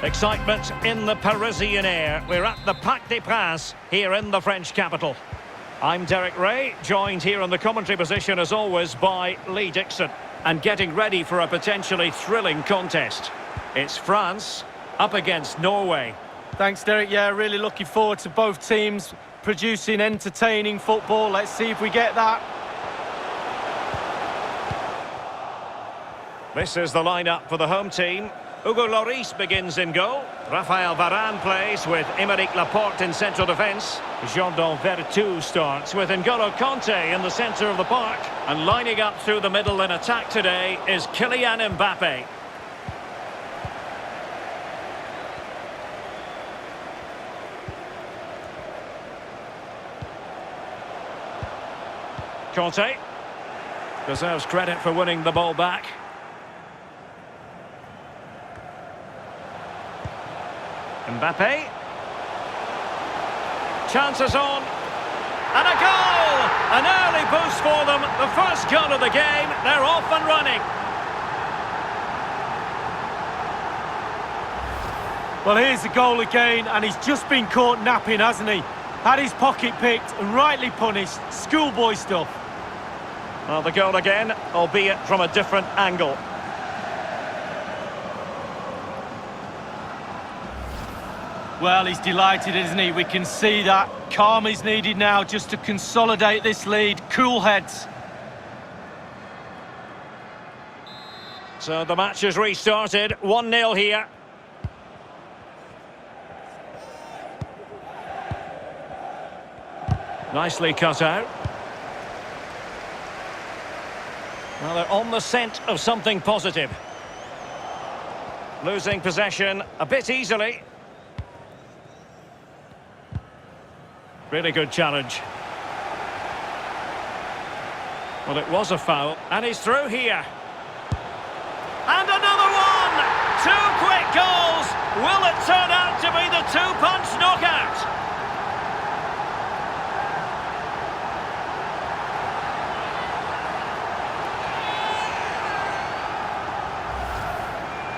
Excitement in the Parisian air. We're at the Parc des Princes here in the French capital. I'm Derek Ray, joined here in the commentary position as always by Lee Dixon. And getting ready for a potentially thrilling contest. It's France up against Norway. Thanks, Derek. Yeah, really looking forward to both teams producing entertaining football. Let's see if we get that. This is the lineup for the home team. Hugo Lloris begins in goal. Raphael Varane plays with Aymeric Laporte in central defence. Jordan Vertu starts with N'Golo Kanté in the centre of the park. And lining up through the middle in attack today is Kylian Mbappe. Kanté deserves credit for winning the ball back. Mbappe. Chances on. And a goal! An early boost for them. The first goal of the game. They're off and running. Well, here's the goal again, and he's just been caught napping, hasn't he? Had his pocket picked and rightly punished. Schoolboy stuff. Well, the goal again, albeit from a different angle. Well, he's delighted, isn't he? We can see that. Calm is needed now just to consolidate this lead. Cool heads. So the match has restarted. 1-0 here. Nicely cut out. Well, they're on the scent of something positive. Losing possession a bit easily. Really good challenge. Well, it was a foul, and he's through here. And another one! Two quick goals! Will it turn out to be the two-punch knockout?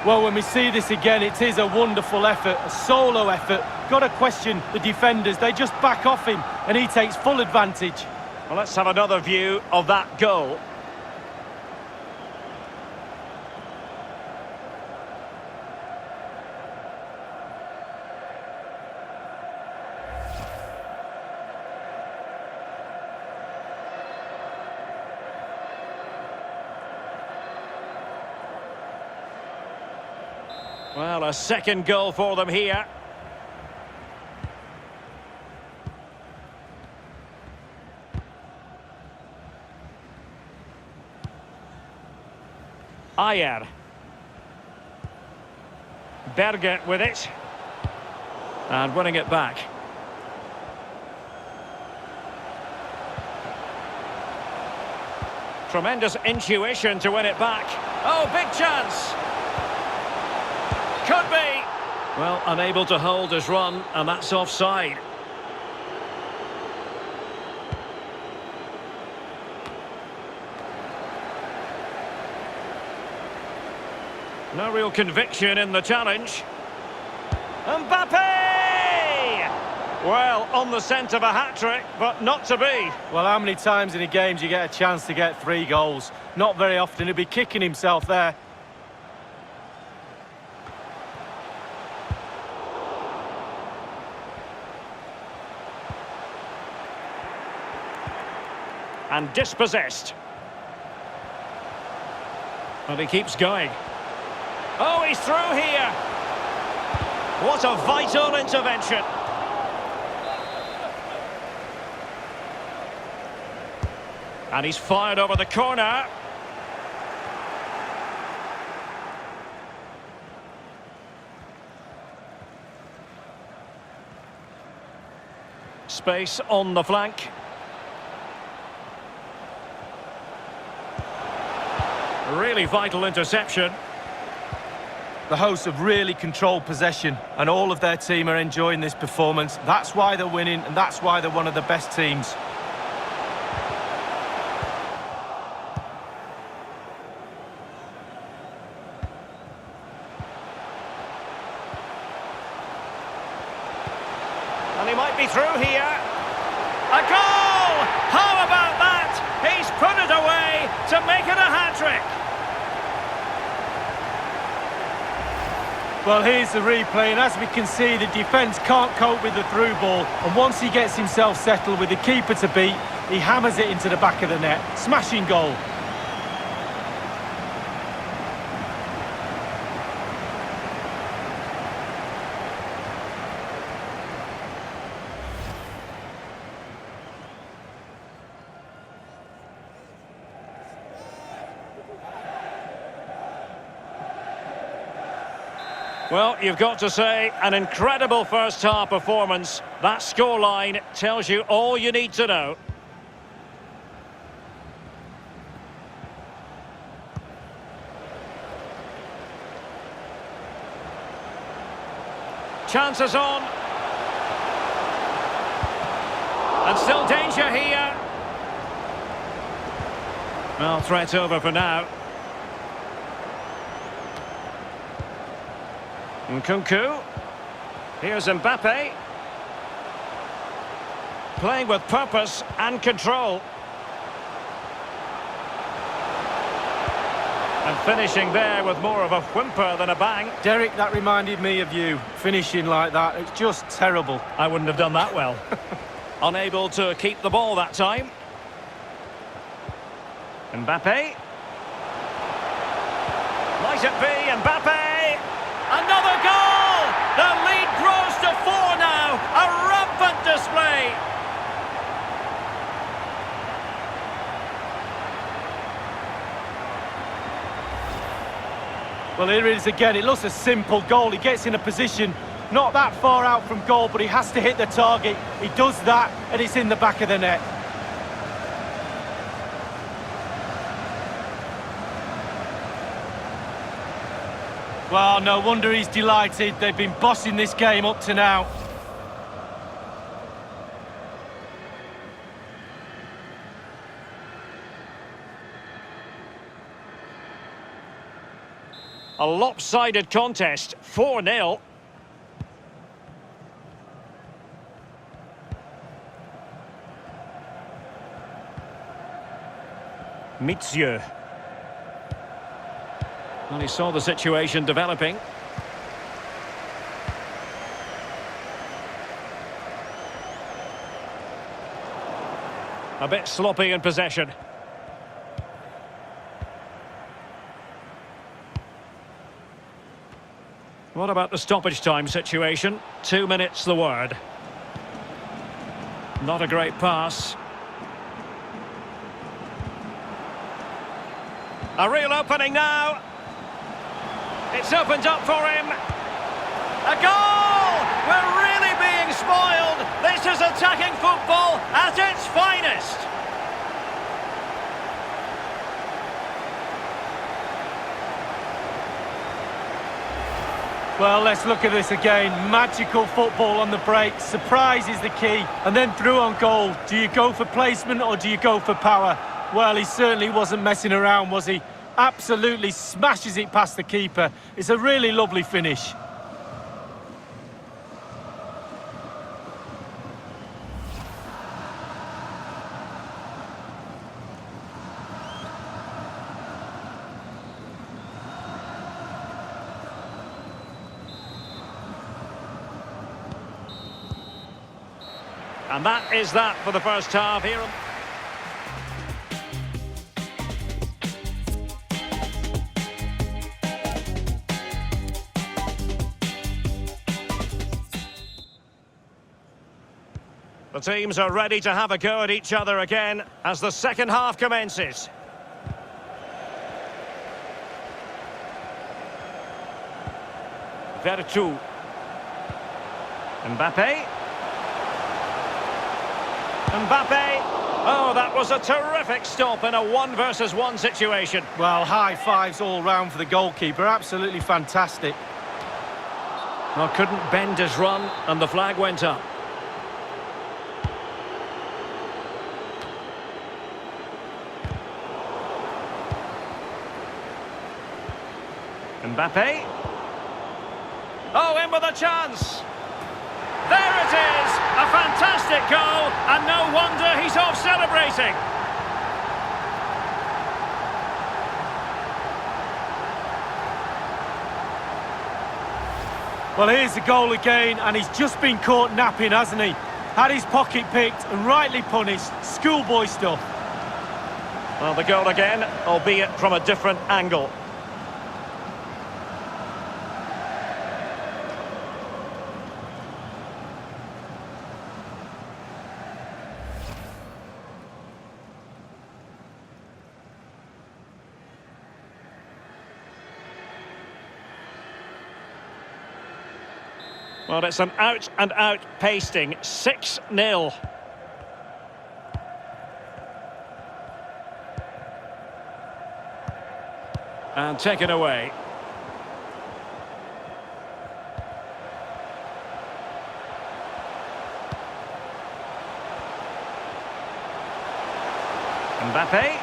Well, when we see this again, it is a wonderful effort, a solo effort. Got to question the defenders. They just back off him, and he takes full advantage. Well, let's have another view of that goal. Well, a second goal for them here. Ayer. Berger with it. And winning it back. Tremendous intuition to win it back. Oh, big chance. Could be. Well, unable to hold his run, and that's offside. No real conviction in the challenge. Mbappe! Well, on the scent of a hat-trick, but not to be. Well, how many times in a game do you get a chance to get 3 goals? Not very often. He'll be kicking himself there. And dispossessed. But he keeps going. Oh, he's through here. What a vital intervention. And he's fired over the corner. Space on the flank. Really vital interception. The hosts have really controlled possession, and all of their team are enjoying this performance. That's why they're winning, and that's why they're one of the best teams. he might be through here. A goal! How about that? He's put it away to make it a hat-trick. Well, here's the replay, and as we can see, the defence can't cope with the through ball. And once he gets himself settled with the keeper to beat, he hammers it into the back of the net. Smashing goal. Well, you've got to say, an incredible first-half performance. That scoreline tells you all you need to know. Chances on. And still danger here. Well, threat over for now. Nkunku. Here's Mbappe. Playing with purpose and control. And finishing there with more of a whimper than a bang. Derek, that reminded me of you, finishing like that. It's just terrible. I wouldn't have done that well. Unable to keep the ball that time. Mbappe. Might it be Mbappe? Another goal! The lead grows to 4 now. A rampant display. Well, here it is again. It looks a simple goal. He gets in a position not that far out from goal, but he has to hit the target. He does that, and it's in the back of the net. Well, no wonder he's delighted. They've been bossing this game up to now. A lopsided contest, 4-0. Mitsjö. Well, he saw the situation developing. A bit sloppy in possession. What about the stoppage time situation? 2 minutes the word. Not a great pass. A real opening now. It's opened up for him. A goal! We're really being spoiled. This is attacking football at its finest. Well, let's look at this again. Magical football on the break. Surprise is the key. And then through on goal. Do you go for placement or do you go for power? Well, he certainly wasn't messing around, was he? Absolutely smashes it past the keeper. It's a really lovely finish. And that is that for the first half here. The teams are ready to have a go at each other again as the second half commences. Vertu. Mbappe. Mbappe. Oh, that was a terrific stop in a 1-versus-1 situation. Well, high fives all round for the goalkeeper. Absolutely fantastic. Well, couldn't bend his run and the flag went up. Mbappe. Oh, in with a chance. There it is. A fantastic goal, and no wonder he's off celebrating. Well, here's the goal again, and he's just been caught napping, hasn't he? Had his pocket picked and rightly punished. Schoolboy stuff. Well, the goal again, albeit from a different angle. Well, it's an out-and-out pasting, 6-0. And taken away. Mbappe.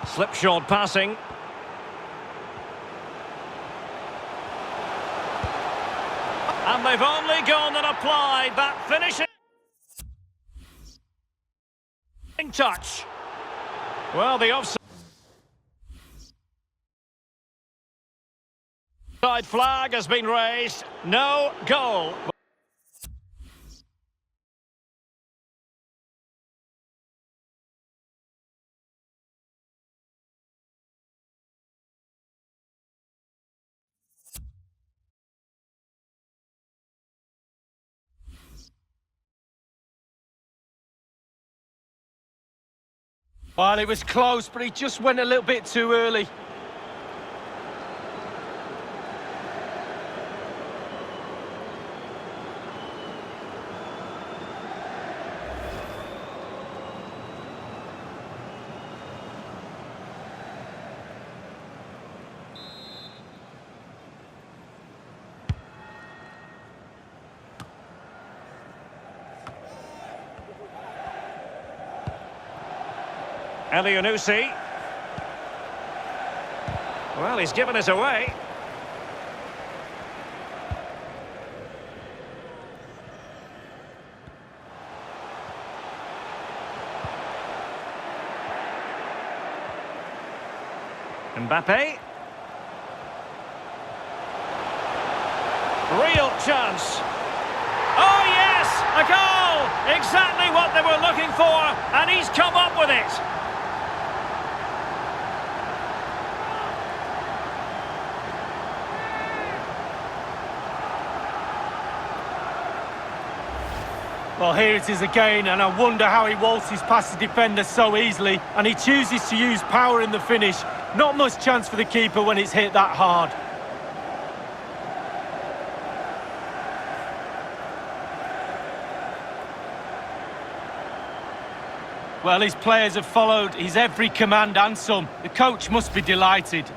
Slipshod passing. And they've only gone and applied that finishing touch. Well, the offside flag has been raised. No goal. Well, it was close, but he just went a little bit too early. Elianusi. Well, he's given us away. Mbappe. Real chance. Oh, yes! A goal! Exactly what they were looking for, and he's come up with it. Well, here it is again, and I wonder how he waltzes past the defender so easily, and he chooses to use power in the finish. Not much chance for the keeper when it's hit that hard. Well, his players have followed his every command and some. The coach must be delighted.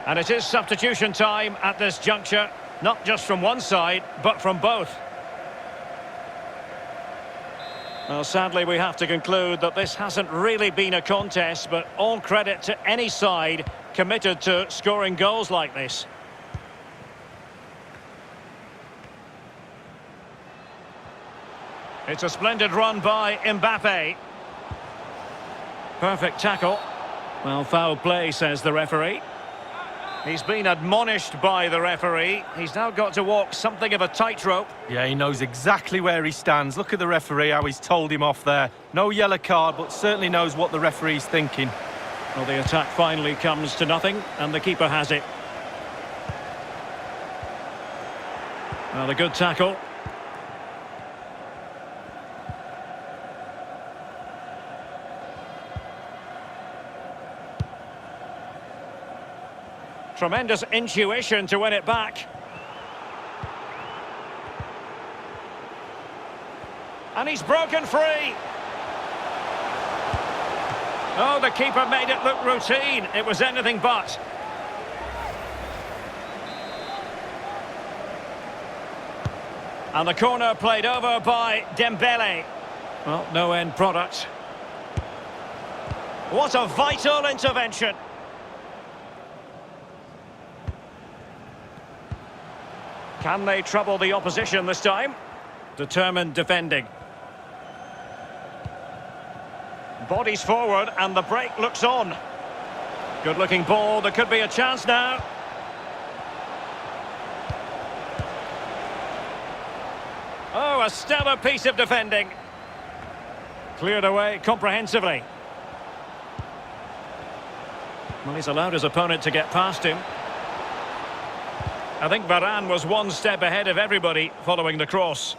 And it is substitution time at this juncture, not just from one side, but from both. Well, sadly, we have to conclude that this hasn't really been a contest, but all credit to any side committed to scoring goals like this. It's a splendid run by Mbappe. Perfect tackle. Well, foul play, says the referee. He's been admonished by the referee. He's now got to walk something of a tightrope. Yeah, he knows exactly where he stands. Look at the referee, how he's told him off there. No yellow card, but certainly knows what the referee's thinking. Well, the attack finally comes to nothing, and the keeper has it. Well, a good tackle. Tremendous intuition to win it back. And he's broken free. Oh, the keeper made it look routine. It was anything but. And the corner played over by Dembele. Well, no end product. What a vital intervention. Can they trouble the opposition this time? Determined defending. Bodies forward and the break looks on. Good looking ball, there could be a chance now. Oh, a stellar piece of defending. Cleared away comprehensively. Well, he's allowed his opponent to get past him. I think Varane was one step ahead of everybody following the cross.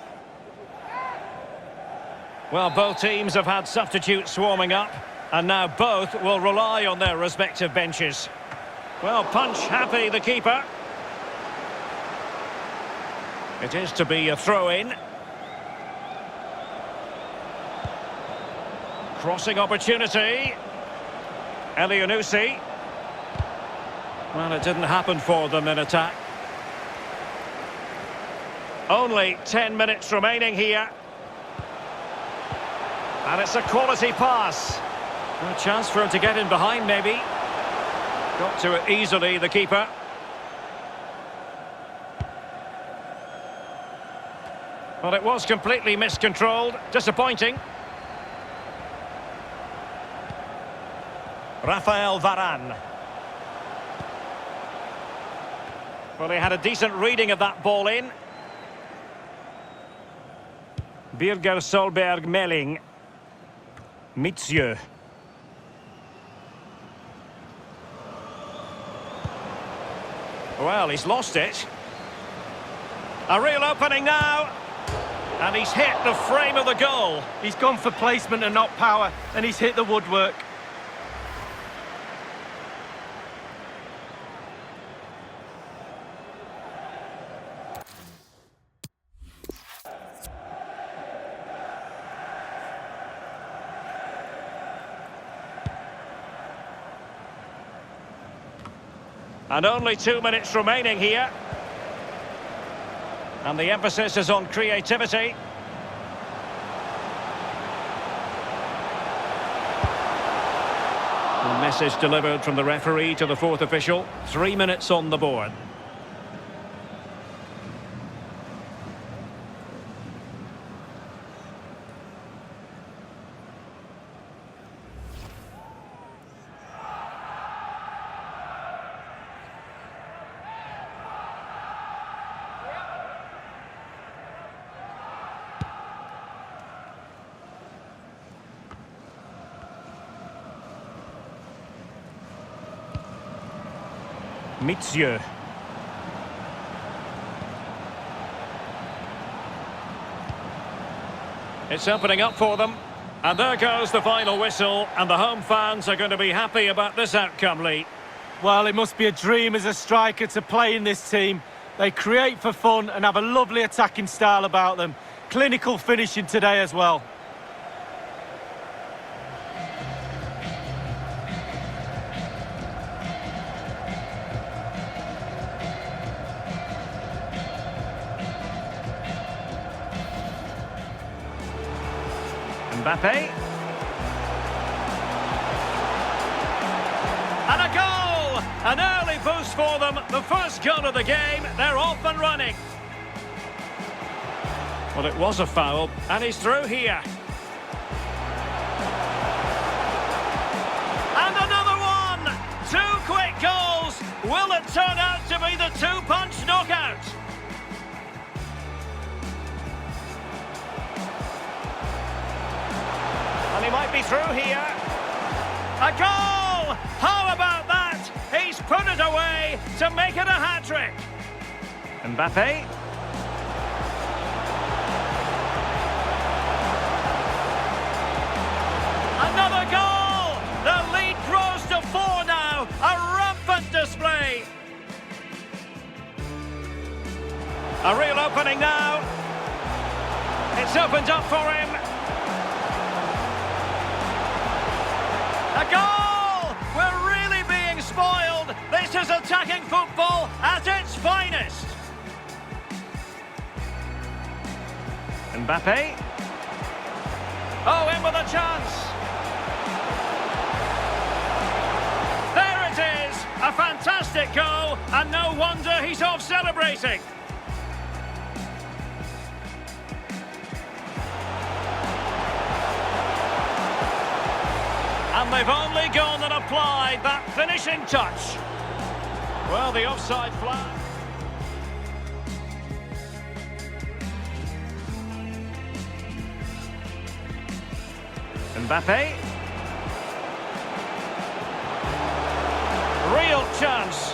Well, both teams have had substitutes swarming up, and now both will rely on their respective benches. Well, punch-happy, the keeper. It is to be a throw-in. Crossing opportunity. Elianusi. Well, it didn't happen for them in attack. Only 10 minutes remaining here. And it's a quality pass. A chance for him to get in behind, maybe. Got to it easily, the keeper. Well, it was completely miscontrolled. Disappointing. Rafael Varane. Well, he had a decent reading of that ball in. Birger Solberg Melling. Mitsieu. Well, he's lost it. A real opening now. And he's hit the frame of the goal. He's gone for placement and not power, and he's hit the woodwork. And only 2 minutes remaining here. And the emphasis is on creativity. The message delivered from the referee to the fourth official. 3 minutes on the board. Mitsieu. It's opening up for them. And there goes the final whistle. And the home fans are going to be happy about this outcome, Lee. Well, it must be a dream as a striker to play in this team. They create for fun and have a lovely attacking style about them. Clinical finishing today as well. Mbappe. And a goal! An early boost for them. The first goal of the game. They're off and running. Well, it was a foul, and he's through here. And another one! 2 quick goals. Will it turn out to be the two-punch knockout? He might be through here. A goal! How about that? He's put it away to make it a hat-trick. Mbappe. Another goal! The lead grows to 4 now. A rampant display. A real opening now. It's opened up for him. A goal! We're really being spoiled. This is attacking football at its finest. Mbappe. Oh, in with a chance. There it is. A fantastic goal, and no wonder he's off celebrating. And they've only gone and applied that finishing touch. Well, the offside flag. Mbappe. Real chance.